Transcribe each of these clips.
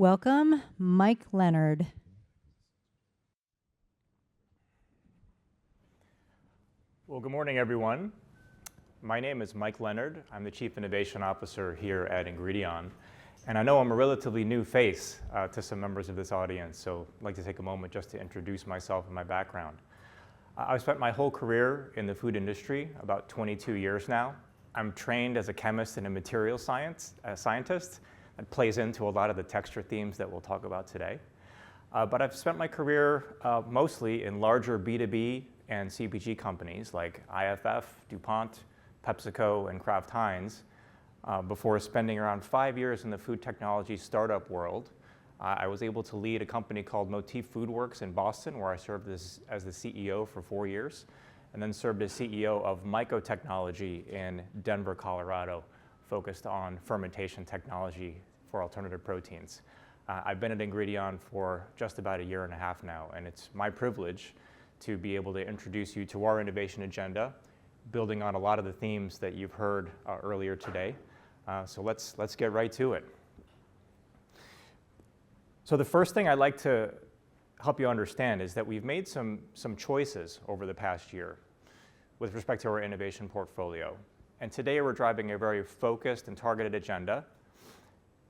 Welcome, Mike Leonard. Well, good morning, everyone. My name is Mike Leonard. I'm the Chief Innovation Officer here at Ingredion. And I know I'm a relatively new face to some members of this audience, so I'd like to take a moment just to introduce myself and my background. I've spent my whole career in the food industry, about 22 years now. I'm trained as a chemist and a materials scientist. That plays into a lot of the texture themes that we'll talk about today. But I've spent my career mostly in larger B2B and CPG companies like IFF, DuPont, PepsiCo, and Kraft Heinz, before spending around 5 years in the food technology startup world. I was able to lead a company called Motif FoodWorks in Boston, where I served as the CEO for 4 years, and then served as CEO of Myco Technology in Denver, Colorado, focused on fermentation technology for alternative proteins. I've been at Ingredion for just about a year and a half now, and it's my privilege to be able to introduce you to our innovation agenda, building on a lot of the themes that you've heard earlier today. So let's get right to it. So the first thing I'd like to help you understand is that we've made some choices over the past year with respect to our innovation portfolio. And today we're driving a very focused and targeted agenda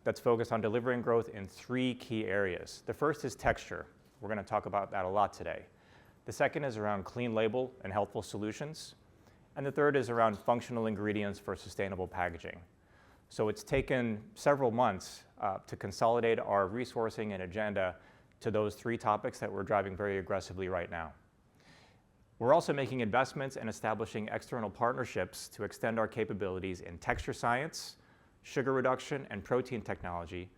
that's focused on delivering growth in 3 key areas. The first is texture. We're going to talk about that a lot today. The second is around clean label and healthful solutions. And the third is around functional ingredients for sustainable packaging. So it's taken several months to consolidate our resourcing and agenda to those 3 topics that we're driving very aggressively right now. We're also making investments and establishing external partnerships to extend our capabilities in texture science, sugar reduction, and protein technology,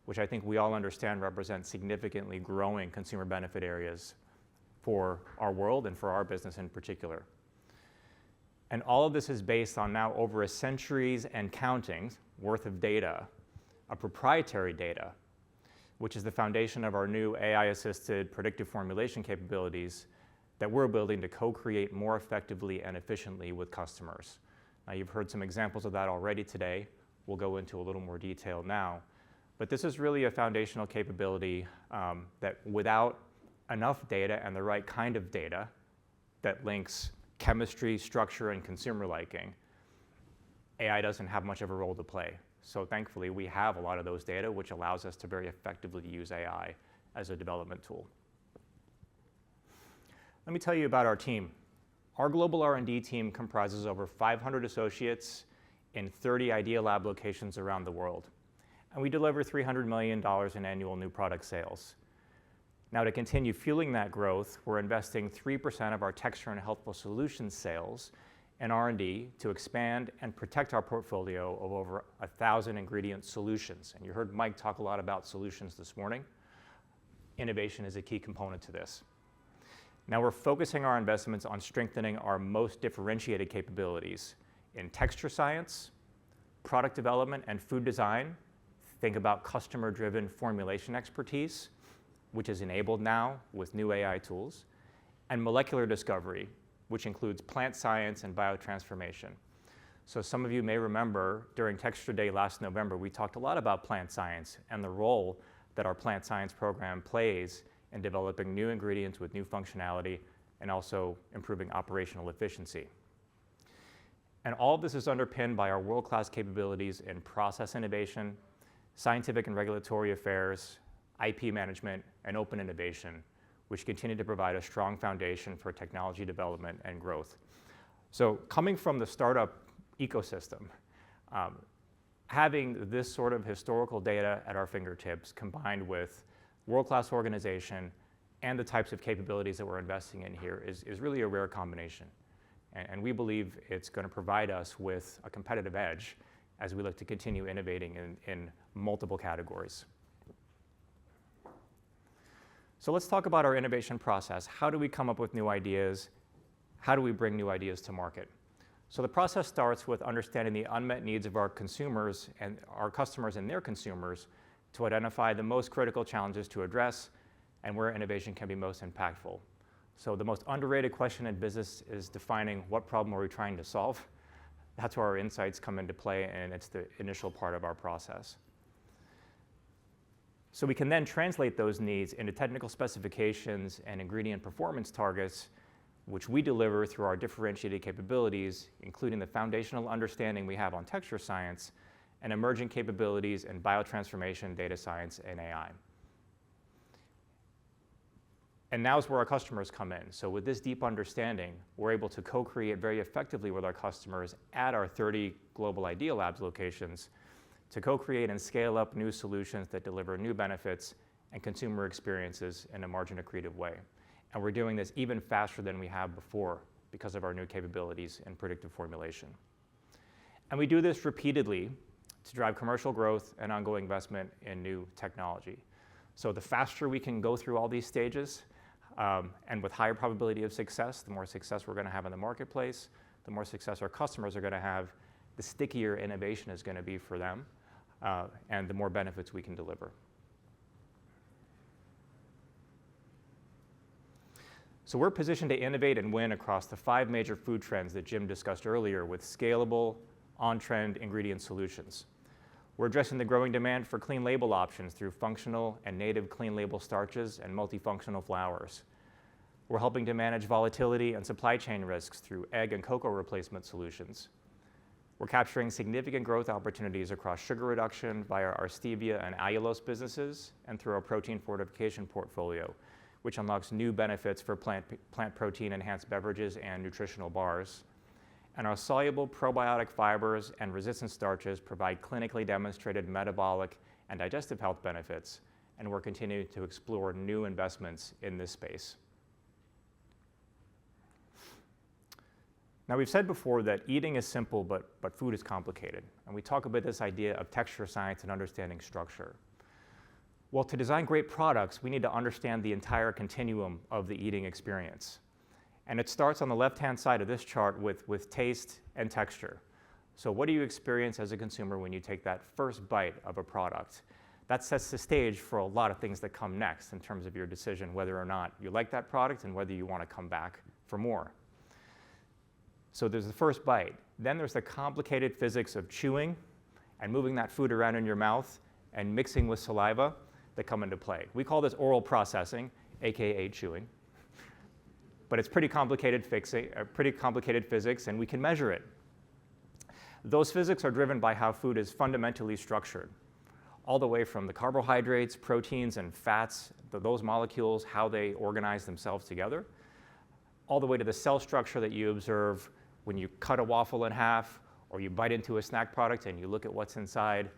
which I think we all understand represent significantly growing consumer benefit areas for our world and for our business in particular. And all of this is based on now over a century's and counting worth of data, a proprietary data, which is the foundation of our new AI-assisted predictive formulation capabilities that we're building to co-create more effectively and efficiently with customers. Now, you've heard some examples of that already today. We'll go into a little more detail now. But this is really a foundational capability that without enough data and the right kind of data that links chemistry, structure, and consumer liking, AI doesn't have much of a role to play. So thankfully, we have a lot of those data, which allows us to very effectively use AI as a development tool. Let me tell you about our team. Our global R&D team comprises over 500 associates in 30 Idea Lab locations around the world. And we deliver $300 million in annual new product sales. Now, to continue fueling that growth, we're investing 3% of our texture and healthful solutions sales in R&D to expand and protect our portfolio of over 1,000 ingredient solutions. And you heard Mike talk a lot about solutions this morning. Innovation is a key component to this. Now, we're focusing our investments on strengthening our most differentiated capabilities in texture science, product development, and food design. Think about customer-driven formulation expertise, which is enabled now with new AI tools, and molecular discovery, which includes plant science and biotransformation. So some of you may remember during Texture Day last November, we talked a lot about plant science and the role that our plant science program plays in developing new ingredients with new functionality and also improving operational efficiency. And all of this is underpinned by our world-class capabilities in process innovation, scientific and regulatory affairs, IP management, and open innovation, which continue to provide a strong foundation for technology development and growth. So coming from the startup ecosystem, having this sort of historical data at our fingertips combined with world-class organization and the types of capabilities that we're investing in here is really a rare combination. And we believe it's going to provide us with a competitive edge as we look to continue innovating in multiple categories. So let's talk about our innovation process. How do we come up with new ideas? How do we bring new ideas to market? So the process starts with understanding the unmet needs of our consumers and our customers and their consumers to identify the most critical challenges to address and where innovation can be most impactful. So the most underrated question in business is defining what problem are we trying to solve. That's where our insights come into play, and it's the initial part of our process. So we can then translate those needs into technical specifications and ingredient performance targets, which we deliver through our differentiated capabilities, including the foundational understanding we have on texture science and emerging capabilities in biotransformation, data science, and AI. And now's where our customers come in. So with this deep understanding, we're able to co-create very effectively with our customers at our 30 global Idea Labs locations to co-create and scale up new solutions that deliver new benefits and consumer experiences in a margin-accretive way. And we're doing this even faster than we have before because of our new capabilities in predictive formulation. And we do this repeatedly to drive commercial growth and ongoing investment in new technology. So the faster we can go through all these stages, and with higher probability of success, the more success we're going to have in the marketplace, the more success our customers are going to have, the stickier innovation is going to be for them, and the more benefits we can deliver. So we're positioned to innovate and win across the 5 major food trends that Jim discussed earlier with scalable, on-trend ingredient solutions. We're addressing the growing demand for clean label options through functional and native clean label starches and multifunctional flours. We're helping to manage volatility and supply chain risks through egg and cocoa replacement solutions. We're capturing significant growth opportunities across sugar reduction via our stevia and allulose businesses and through our protein fortification portfolio, which unlocks new benefits for plant protein enhanced beverages and nutritional bars. And our soluble probiotic fibers and resistant starches provide clinically demonstrated metabolic and digestive health benefits, and we're continuing to explore new investments in this space. Now, we've said before that eating is simple, but food is complicated. And we talk about this idea of texture science and understanding structure. Well, to design great products, we need to understand the entire continuum of the eating experience. And it starts on the left-hand side of this chart with taste and texture. So what do you experience as a consumer when you take that first bite of a product? That sets the stage for a lot of things that come next in terms of your decision whether or not you like that product and whether you want to come back for more. So there's the first bite. Then there's the complicated physics of chewing and moving that food around in your mouth and mixing with saliva that come into play. We call this oral processing, AKA chewing. But it's pretty complicated physics, and we can measure it. Those physics are driven by how food is fundamentally structured, all the way from the carbohydrates, proteins, and fats, those molecules, how they organize themselves together, all the way to the cell structure that you observe when you cut a waffle in half or you bite into a snack product and you look at what's inside.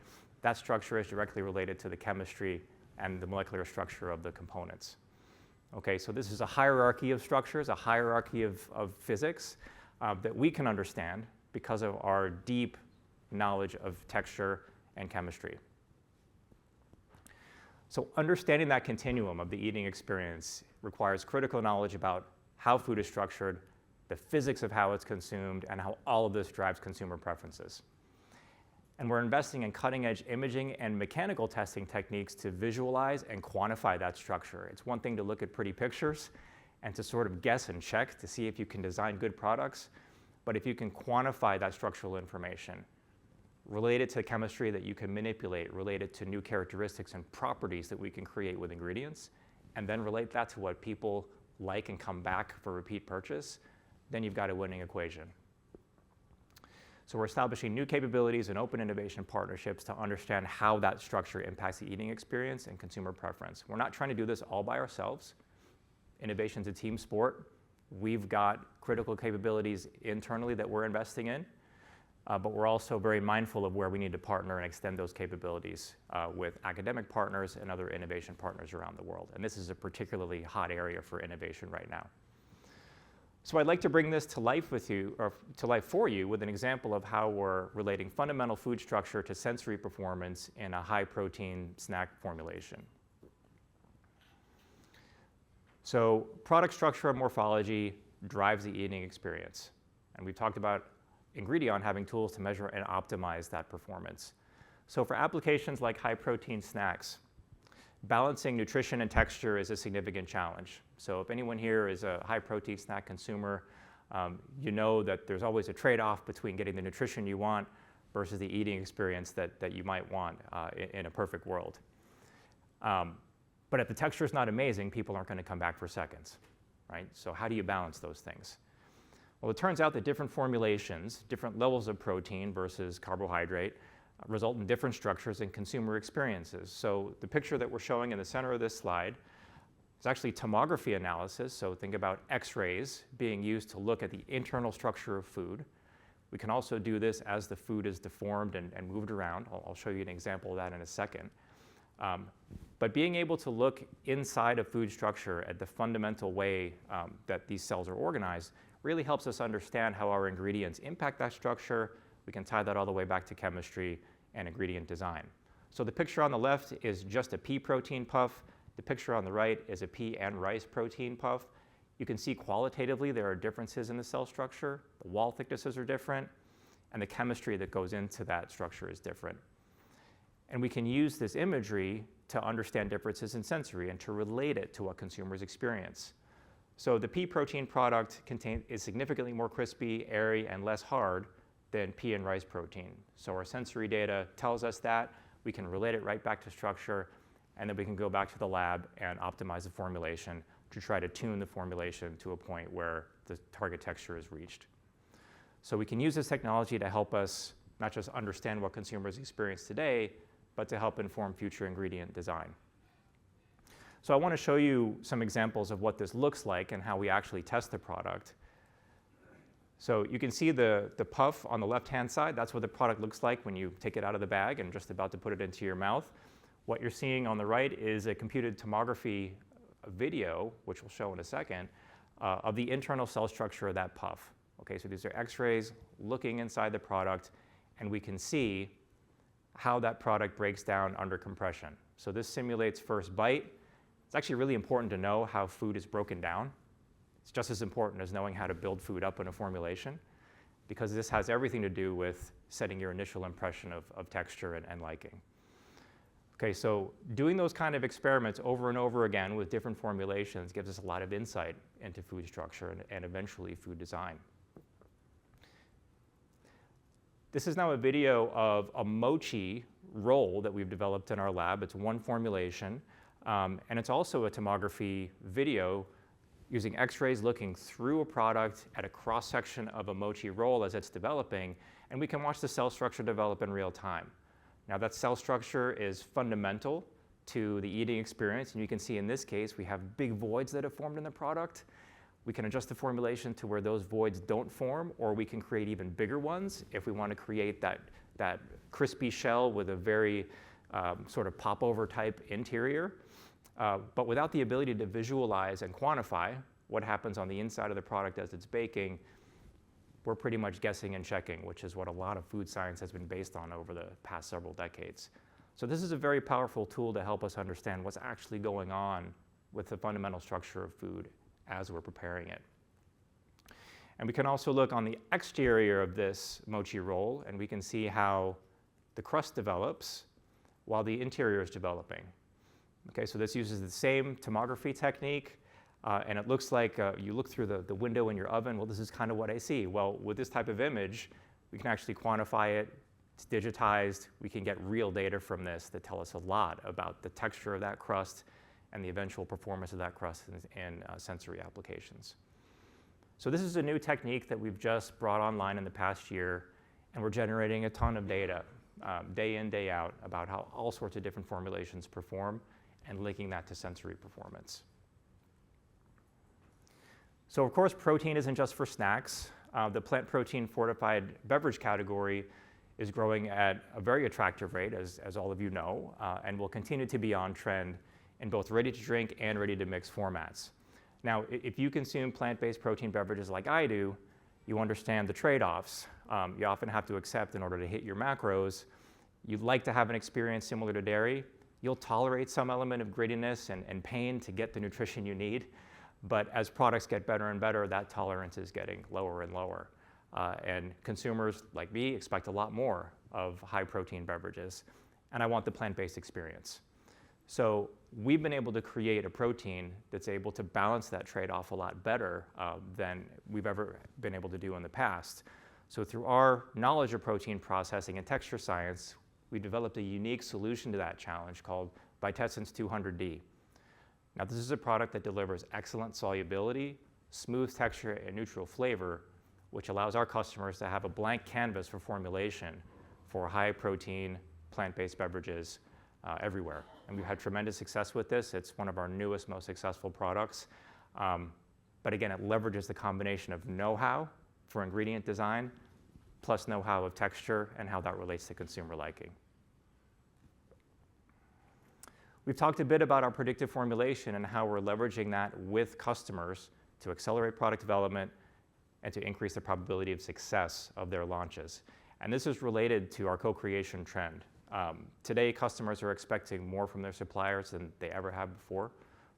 That structure is directly related to the chemistry and the molecular structure of the components. Okay, so this is a hierarchy of structures, a hierarchy of physics that we can understand because of our deep knowledge of texture and chemistry. So understanding that continuum of the eating experience requires critical knowledge about how food is structured, the physics of how it's consumed, and how all of this drives consumer preferences. And we're investing in cutting-edge imaging and mechanical testing techniques to visualize and quantify that structure. It's one thing to look at pretty pictures and to sort of guess and check to see if you can design good products, but if you can quantify that structural information related to chemistry that you can manipulate, related to new characteristics and properties that we can create with ingredients, and then relate that to what people like and come back for repeat purchase, then you've got a winning equation. So we're establishing new capabilities and open innovation partnerships to understand how that structure impacts the eating experience and consumer preference. We're not trying to do this all by ourselves. Innovation's a team sport. We've got critical capabilities internally that we're investing in, but we're also very mindful of where we need to partner and extend those capabilities with academic partners and other innovation partners around the world. And this is a particularly hot area for innovation right now. So I'd like to bring this to life with you, or to life for you, with an example of how we're relating fundamental food structure to sensory performance in a high-protein snack formulation. So product structure and morphology drives the eating experience. And we've talked about Ingredion having tools to measure and optimize that performance. So for applications like high-protein snacks, balancing nutrition and texture is a significant challenge. So if anyone here is a high-protein snack consumer, you know that there's always a trade-off between getting the nutrition you want versus the eating experience that you might want in a perfect world. But if the texture is not amazing, people aren't going to come back for seconds, right? So how do you balance those things? Well, it turns out that different formulations, different levels of protein versus carbohydrate, result in different structures and consumer experiences. So the picture that we're showing in the center of this slide is actually tomography analysis. So think about X-rays being used to look at the internal structure of food. We can also do this as the food is deformed and moved around. I'll show you an example of that in a second. But being able to look inside a food structure at the fundamental way that these cells are organized really helps us understand how our ingredients impact that structure. We can tie that all the way back to chemistry and ingredient design. So the picture on the left is just a pea protein puff. The picture on the right is a pea and rice protein puff. You can see qualitatively there are differences in the cell structure. The wall thicknesses are different, and the chemistry that goes into that structure is different. And we can use this imagery to understand differences in sensory and to relate it to what consumers experience. So the pea protein product is significantly more crispy, airy, and less hard than pea and rice protein. So our sensory data tells us that. We can relate it right back to structure, and then we can go back to the lab and optimize the formulation to try to tune the formulation to a point where the target texture is reached. So we can use this technology to help us not just understand what consumers experience today, but to help inform future ingredient design. So I want to show you some examples of what this looks like and how we actually test the product. So you can see the puff on the left-hand side. That's what the product looks like when you take it out of the bag and just about to put it into your mouth. What you're seeing on the right is a computed tomography video, which we'll show in a second, of the internal cell structure of that puff. Okay, so these are X-rays looking inside the product, and we can see how that product breaks down under compression. So this simulates first bite. It's actually really important to know how food is broken down. It's just as important as knowing how to build food up in a formulation, because this has everything to do with setting your initial impression of texture and liking. Okay, so doing those kind of experiments over and over again with different formulations gives us a lot of insight into food structure and eventually food design. This is now a video of a mochi roll that we've developed in our lab. It's one formulation, and it's also a tomography video using X-rays looking through a product at a cross-section of a mochi roll as it's developing, and we can watch the cell structure develop in real time. Now that cell structure is fundamental to the eating experience, and you can see in this case we have big voids that have formed in the product. We can adjust the formulation to where those voids don't form, or we can create even bigger ones if we want to create that crispy shell with a very sort of popover type interior. But without the ability to visualize and quantify what happens on the inside of the product as it's baking, we're pretty much guessing and checking, which is what a lot of food science has been based on over the past several decades. So this is a very powerful tool to help us understand what's actually going on with the fundamental structure of food as we're preparing it. And we can also look on the exterior of this mochi roll, and we can see how the crust develops while the interior is developing. Okay, so this uses the same tomography technique, and it looks like you look through the window in your oven. Well, this is kind of what I see. Well, with this type of image, we can actually quantify it. It's digitized. We can get real data from this that tell us a lot about the texture of that crust and the eventual performance of that crust in sensory applications. So this is a new technique that we've just brought online in the past year, and we're generating a ton of data day in, day out about how all sorts of different formulations perform and linking that to sensory performance. So of course, protein isn't just for snacks. The plant protein fortified beverage category is growing at a very attractive rate, as all of you know, and will continue to be on trend in both ready-to-drink and ready-to-mix formats. Now, if you consume plant-based protein beverages like I do, you understand the trade-offs. You often have to accept in order to hit your macros. You'd like to have an experience similar to dairy. You'll tolerate some element of grittiness and pain to get the nutrition you need. But as products get better and better, that tolerance is getting lower and lower. And consumers like me expect a lot more of high-protein beverages. And I want the plant-based experience. So we've been able to create a protein that's able to balance that trade-off a lot better than we've ever been able to do in the past. So through our knowledge of protein processing and texture science, we developed a unique solution to that challenge called Vitessence 200D. Now, this is a product that delivers excellent solubility, smooth texture, and neutral flavor, which allows our customers to have a blank canvas for formulation for high-protein, plant-based beverages everywhere. And we've had tremendous success with this. It's one of our newest, most successful products. But again, it leverages the combination of know-how for ingredient design, plus know-how of texture and how that relates to consumer liking. We've talked a bit about our predictive formulation and how we're leveraging that with customers to accelerate product development and to increase the probability of success of their launches. And this is related to our co-creation trend. Today, customers are expecting more from their suppliers than they ever have before.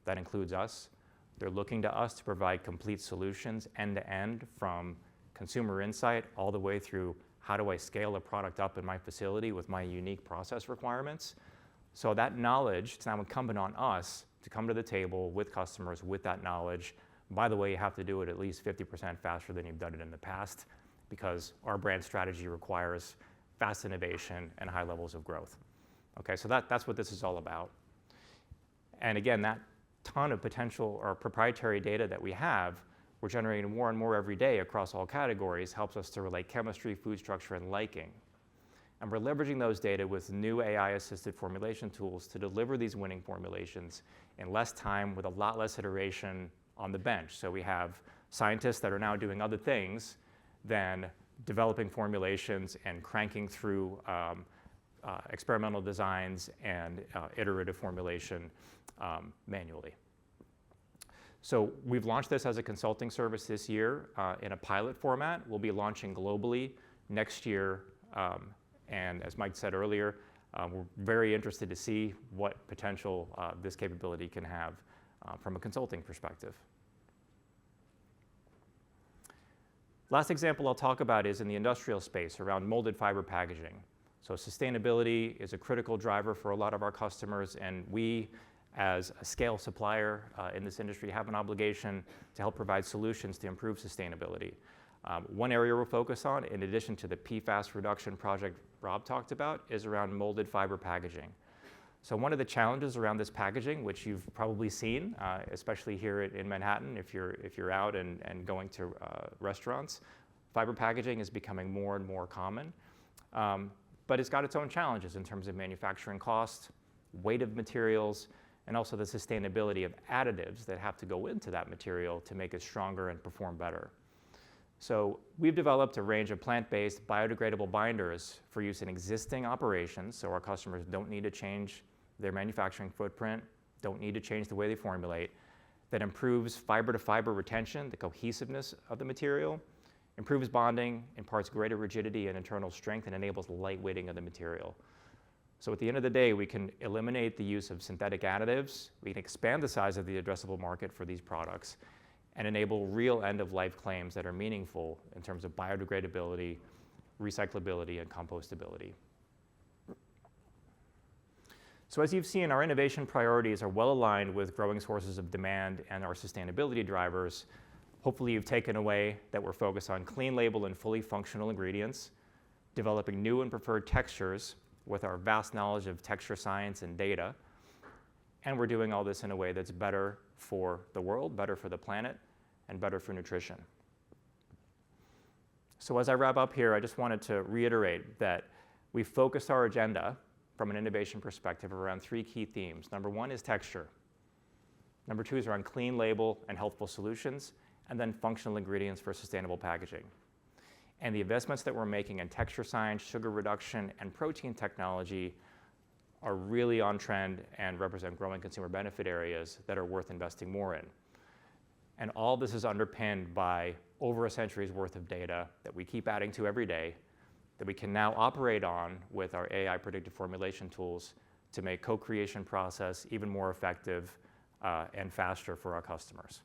That includes us. They're looking to us to provide complete solutions end-to-end, from consumer insight all the way through how do I scale a product up in my facility with my unique process requirements. So that knowledge, it's now incumbent on us to come to the table with customers with that knowledge. By the way, you have to do it at least 50% faster than you've done it in the past, because our brand strategy requires fast innovation and high levels of growth. Okay, so that's what this is all about. And again, that ton of potential or proprietary data that we have, we're generating more and more every day across all categories, helps us to relate chemistry, food structure, and liking. And we're leveraging those data with new AI-assisted formulation tools to deliver these winning formulations in less time with a lot less iteration on the bench. So we have scientists that are now doing other things than developing formulations and cranking through experimental designs and iterative formulation manually. So we've launched this as a consulting service this year in a pilot format. We'll be launching globally next year. And as Mike said earlier, we're very interested to see what potential this capability can have from a consulting perspective. Last example I'll talk about is in the industrial space around molded fiber packaging. So sustainability is a critical driver for a lot of our customers, and we, as a scale supplier in this industry, have an obligation to help provide solutions to improve sustainability. One area we're focused on, in addition to the PFAS reduction project Rob talked about, is around molded fiber packaging. So one of the challenges around this packaging, which you've probably seen, especially here in Manhattan, if you're out and going to restaurants, fiber packaging is becoming more and more common. But it's got its own challenges in terms of manufacturing cost, weight of materials, and also the sustainability of additives that have to go into that material to make it stronger and perform better. So we've developed a range of plant-based biodegradable binders for use in existing operations, so our customers don't need to change their manufacturing footprint, don't need to change the way they formulate, that improves fiber-to-fiber retention, the cohesiveness of the material, improves bonding, imparts greater rigidity and internal strength, and enables lightweighting of the material. So at the end of the day, we can eliminate the use of synthetic additives, we can expand the size of the addressable market for these products, and enable real end-of-life claims that are meaningful in terms of biodegradability, recyclability, and compostability. So as you've seen, our innovation priorities are well aligned with growing sources of demand and our sustainability drivers. Hopefully you've taken away that we're focused on clean label and fully functional ingredients, developing new and preferred textures with our vast knowledge of texture science and data, and we're doing all this in a way that's better for the world, better for the planet, and better for nutrition. So as I wrap up here, I just wanted to reiterate that we've focused our agenda from an innovation perspective around three key themes. Number one is texture. Number two is around clean label and healthful solutions, and then functional ingredients for sustainable packaging. And the investments that we're making in texture science, sugar reduction, and protein technology are really on trend and represent growing consumer benefit areas that are worth investing more in. And all this is underpinned by over a century's worth of data that we keep adding to every day, that we can now operate on with our AI predictive formulation tools to make co-creation process even more effective and faster for our customers.